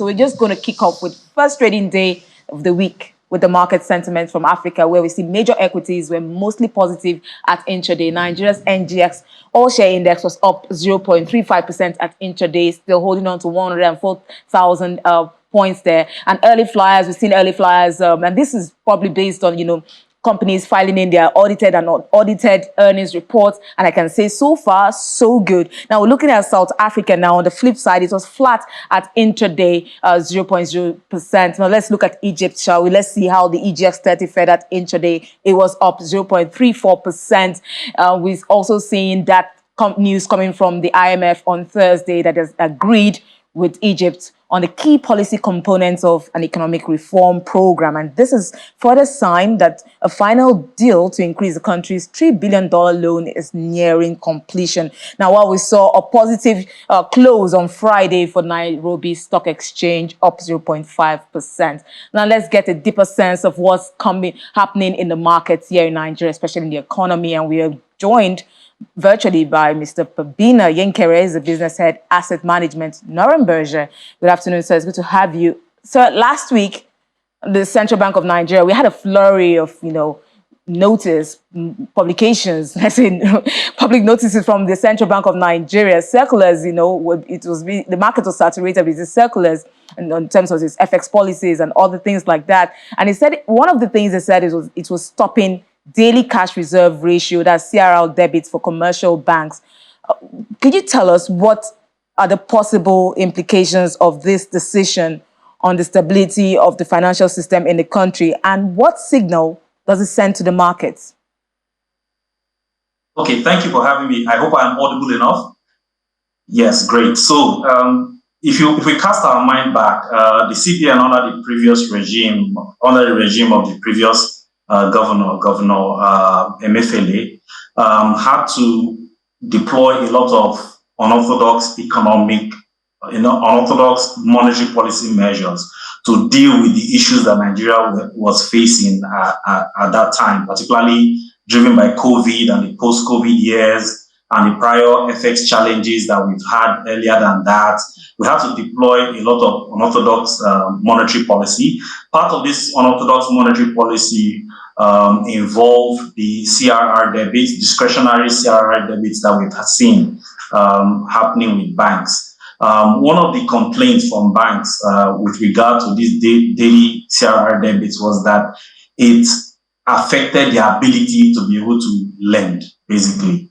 So we're just going to kick off with first trading day of the week with the market sentiment from Africa, where we see major equities were mostly positive at intraday. Nigeria's NGX all-share index was up 0.35% at intraday, still holding on to 104,000 points there. And early flyers, we've seen early flyers, and this is probably based on, companies filing in their audited and unaudited earnings reports. And I can say so far, so good. Now we're looking at South Africa now. On the flip side, it was flat at intraday, 0.0%. Now let's look at Egypt, shall we? Let's see how the EGX 30 fared at intraday. It was up 0.34%. We've also seen that news coming from the IMF on Thursday that has agreed with Egypt on the key policy components of an economic reform program. And this is further sign that a final deal to increase the country's $3 billion loan is nearing completion. Now, while we saw a positive close on Friday for Nairobi Stock Exchange, up 0.5%. Now, let's get a deeper sense of what's happening in the markets here in Nigeria, especially in the economy. And we are joined virtually by Mr. Pabina Yinkere, is the business head, asset management, Nuremberg. Good afternoon, sir. It's good to have you. So last week, the Central Bank of Nigeria, we had a flurry of, publications, let's say, public notices from the Central Bank of Nigeria, circulars, the market was saturated with these circulars in terms of its FX policies and other things like that. And he said, one of the things they said is it was stopping daily cash reserve ratio, that's CRR debits for commercial banks. Could you tell us what are the possible implications of this decision on the stability of the financial system in the country, and what signal does it send to the markets? Okay, thank you for having me. I hope I'm audible enough. Yes, great. So if we cast our mind back, the CBN under the previous regime, under the regime of the previous Governor Emefiele, had to deploy a lot of unorthodox unorthodox monetary policy measures to deal with the issues that Nigeria was facing at that time, particularly driven by COVID and the post-COVID years and the prior FX challenges that we've had earlier than that. We had to deploy a lot of unorthodox monetary policy. Part of this unorthodox monetary policy involve the CRR debits, discretionary CRR debits that we've seen happening with banks. One of the complaints from banks with regard to these daily CRR debits was that it affected their ability to be able to lend, basically.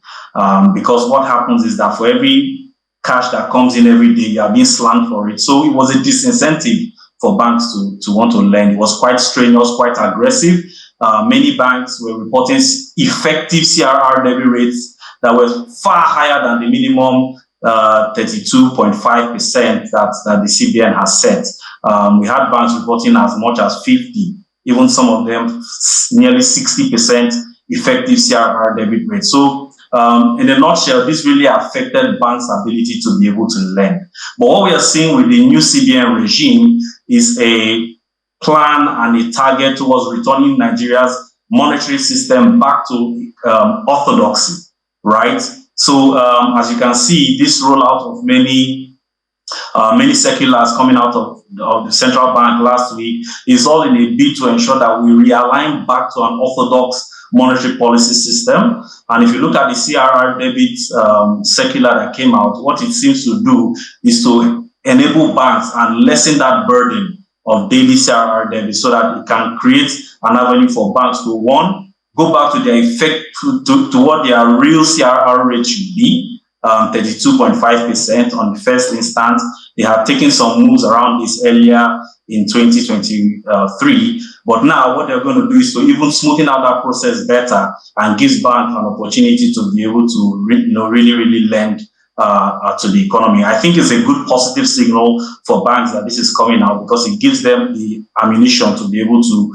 Because what happens is that for every cash that comes in every day, you are being slammed for it. So it was a disincentive for banks to want to lend. It was quite strenuous, quite aggressive. Many banks were reporting effective CRR debit rates that were far higher than the minimum 32.5% that the CBN has set. We had banks reporting as much as 50, even some of them nearly 60% effective CRR debit rate. So in a nutshell, this really affected banks' ability to be able to lend. But what we are seeing with the new CBN regime is a plan and a target towards returning Nigeria's monetary system back to orthodoxy, right? So as you can see, this rollout of many circulars coming out of the central bank last week is all in a bid to ensure that we realign back to an orthodox monetary policy system. And if you look at the CRR debit circular that came out, what it seems to do is to enable banks and lessen that burden of daily CRR debit so that it can create an avenue for banks to, one, go back to their effect to what their real CRR rate should be, 32.5% on the first instance. They have taken some moves around this earlier in 2023, but now what they're going to do is to even smoothen out that process better and gives banks an opportunity to be able to really lend to the economy. I think it's a good positive signal for banks that this is coming out, because it gives them the ammunition to be able to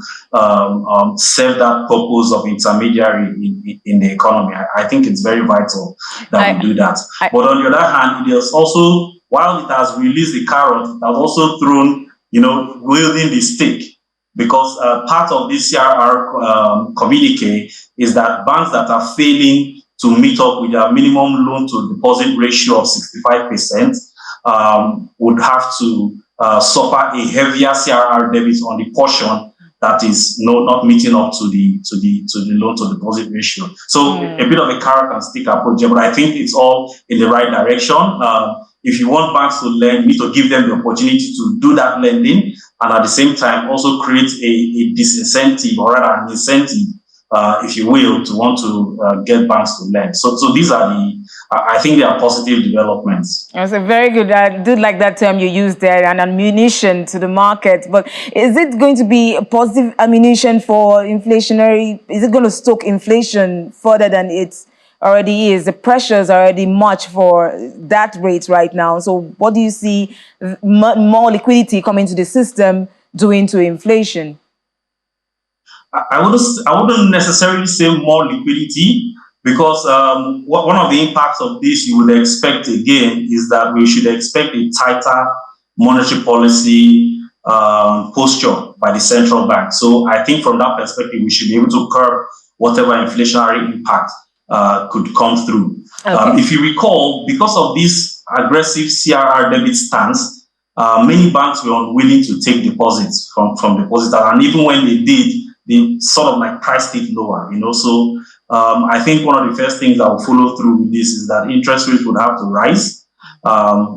serve that purpose of intermediary in the economy. I think it's very vital that we do that. But on the other hand, it is also, while it has released the carrot, it has also thrown, wielding the stick, because part of this CRR communique is that banks that are failing to meet up with their minimum loan to deposit ratio of 65% would have to suffer a heavier CRR debit on the portion that is not meeting up to the loan to deposit ratio. So a bit of a carrot and stick approach, but I think it's all in the right direction. If you want banks to lend, you need to give them the opportunity to do that lending, and at the same time also create a disincentive, or rather an incentive, if you will, to want to get banks to lend. So these are I think they are positive developments. That's a very good. I did like that term you used there, an ammunition to the market. But is it going to be a positive ammunition for inflationary? Is it going to stoke inflation further than it already is? The pressures are already much for that rate right now. So what do you see more liquidity coming to the system doing to inflation? I wouldn't necessarily say more liquidity, because one of the impacts of this you would expect again is that we should expect a tighter monetary policy posture by the central bank. So I think from that perspective, we should be able to curb whatever inflationary impact could come through. Okay. If you recall, because of this aggressive CRR debit stance, many banks were unwilling to take deposits from depositors, and even when they did, they sort of like priced it lower, So I think one of the first things that will follow through with this is that interest rates would have to rise,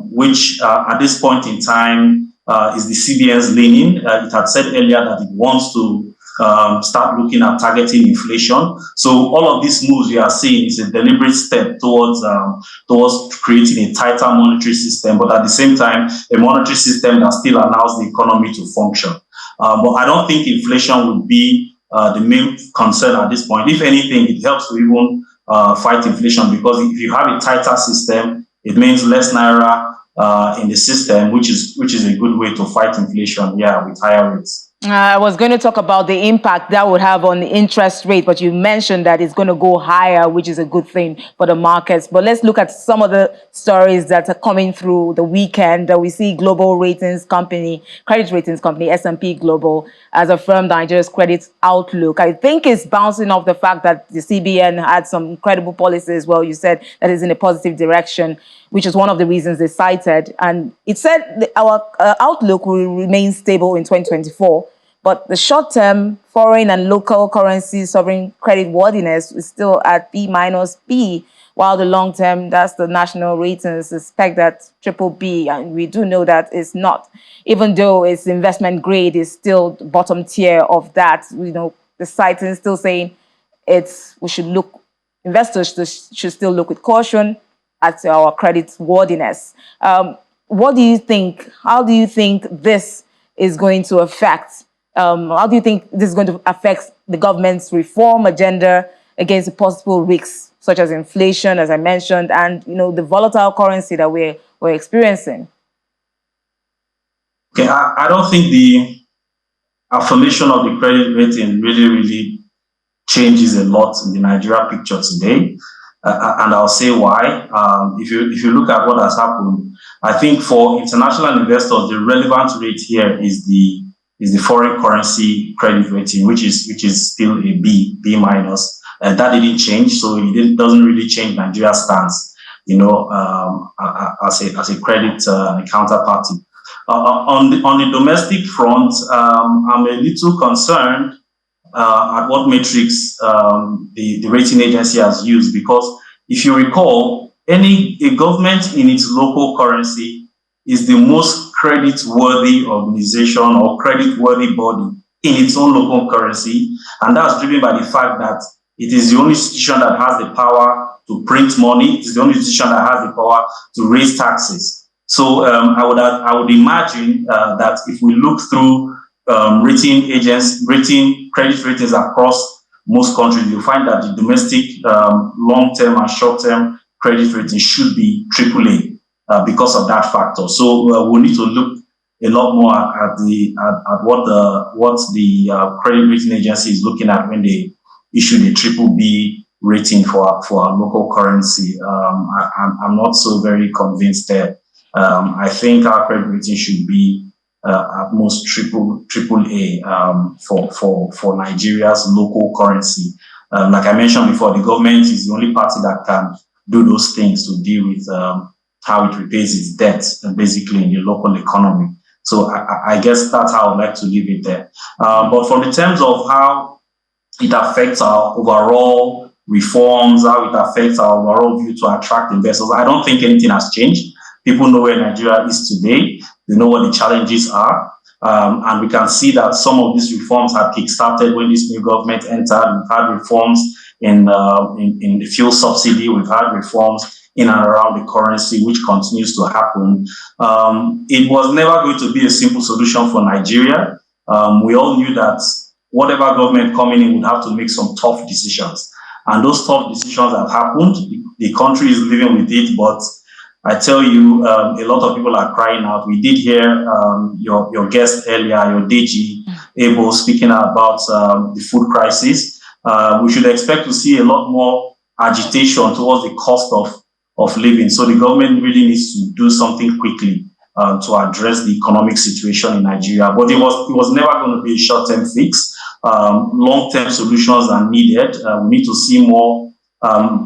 which at this point in time is the CBN's leaning. It had said earlier that it wants to start looking at targeting inflation. So all of these moves we are seeing is a deliberate step towards creating a tighter monetary system, but at the same time, a monetary system that still allows the economy to function. But I don't think inflation would be the main concern at this point. If anything, it helps to even fight inflation, because if you have a tighter system, it means less naira in the system, which is a good way to fight inflation. With higher rates. I was going to talk about the impact that would have on the interest rate, but you mentioned that it's going to go higher, which is a good thing for the markets. But let's look at some of the stories that are coming through the weekend. We see credit ratings company, S&P Global, has affirmed Nigeria's credit outlook. I think it's bouncing off the fact that the CBN had some incredible policies. Well, you said that is in a positive direction, which is one of the reasons they cited. And it said our outlook will remain stable in 2024. But the short-term foreign and local currency sovereign credit worthiness is still at B-, while the long-term, that's the national ratings, is pegged at BBB. And we do know that it's not. Even though its investment grade is still the bottom tier of that, the site is still saying investors should still look with caution at our credit worthiness. What do you think? How do you think this is going to affect? How do you think this is going to affect the government's reform agenda against the possible risks, such as inflation, as I mentioned, and the volatile currency that we're experiencing? Okay, I don't think the affirmation of the credit rating really changes a lot in the Nigeria picture today. And I'll say why. If you look at what has happened, I think for international investors, the relevant rate here is the foreign currency credit rating, which is still a B-. That didn't change, so it doesn't really change Nigeria's stance, as a credit counterparty. On the domestic front, I'm a little concerned at what metrics the rating agency has used, because if you recall, a government in its local currency is the most credit-worthy organization or credit-worthy body in its own local currency, and that's driven by the fact that it is the only institution that has the power to print money. It is the only institution that has the power to raise taxes. So I would imagine that if we look through credit ratings across most countries, you'll find that the domestic long-term and short-term credit rating should be AAA because of that factor. So we need to look a lot more at what the credit rating agency is looking at when they issue the BBB rating for our local currency. I'm not so very convinced there. I think our credit rating should be at most AAA for Nigeria's local currency. Like I mentioned before, the government is the only party that can do those things to deal with how it repays its debt, basically in the local economy. So I guess that's how I'd like to leave it there. But from the terms of how it affects our overall reforms, how it affects our overall view to attract investors, I don't think anything has changed. People know where Nigeria is today. They know what the challenges are. And we can see that some of these reforms have kickstarted when this new government entered. We've had reforms in the fuel subsidy. We've had reforms in and around the currency, which continues to happen. It was never going to be a simple solution for Nigeria. We all knew that whatever government coming in would have to make some tough decisions. And those tough decisions have happened. The country is living with it, but I tell you, a lot of people are crying out. We did hear your guest earlier, your DG, Abel, speaking about the food crisis. We should expect to see a lot more agitation towards the cost of living. So the government really needs to do something quickly to address the economic situation in Nigeria. But it was never going to be a short-term fix. Long-term solutions are needed. We need to see more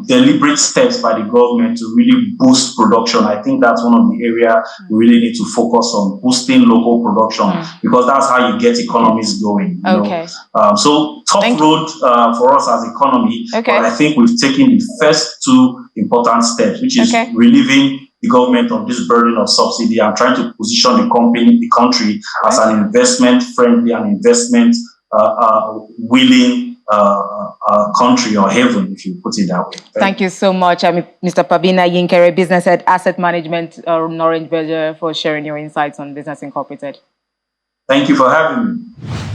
deliberate steps by the government to really boost production. I think that's one of the areas we really need to focus on, boosting local production, because that's how you get economies going. Okay. So tough road for us as economy, okay. But I think we've taken the first two important steps, which is relieving the government of this burden of subsidy and trying to position the country as an investment-friendly and investment willing country or haven, if you put it that way. Thank you so much, Mr. Pabina Yinkere, Business Head, Asset Management, Orange Berger, for sharing your insights on Business Incorporated. Thank you for having me.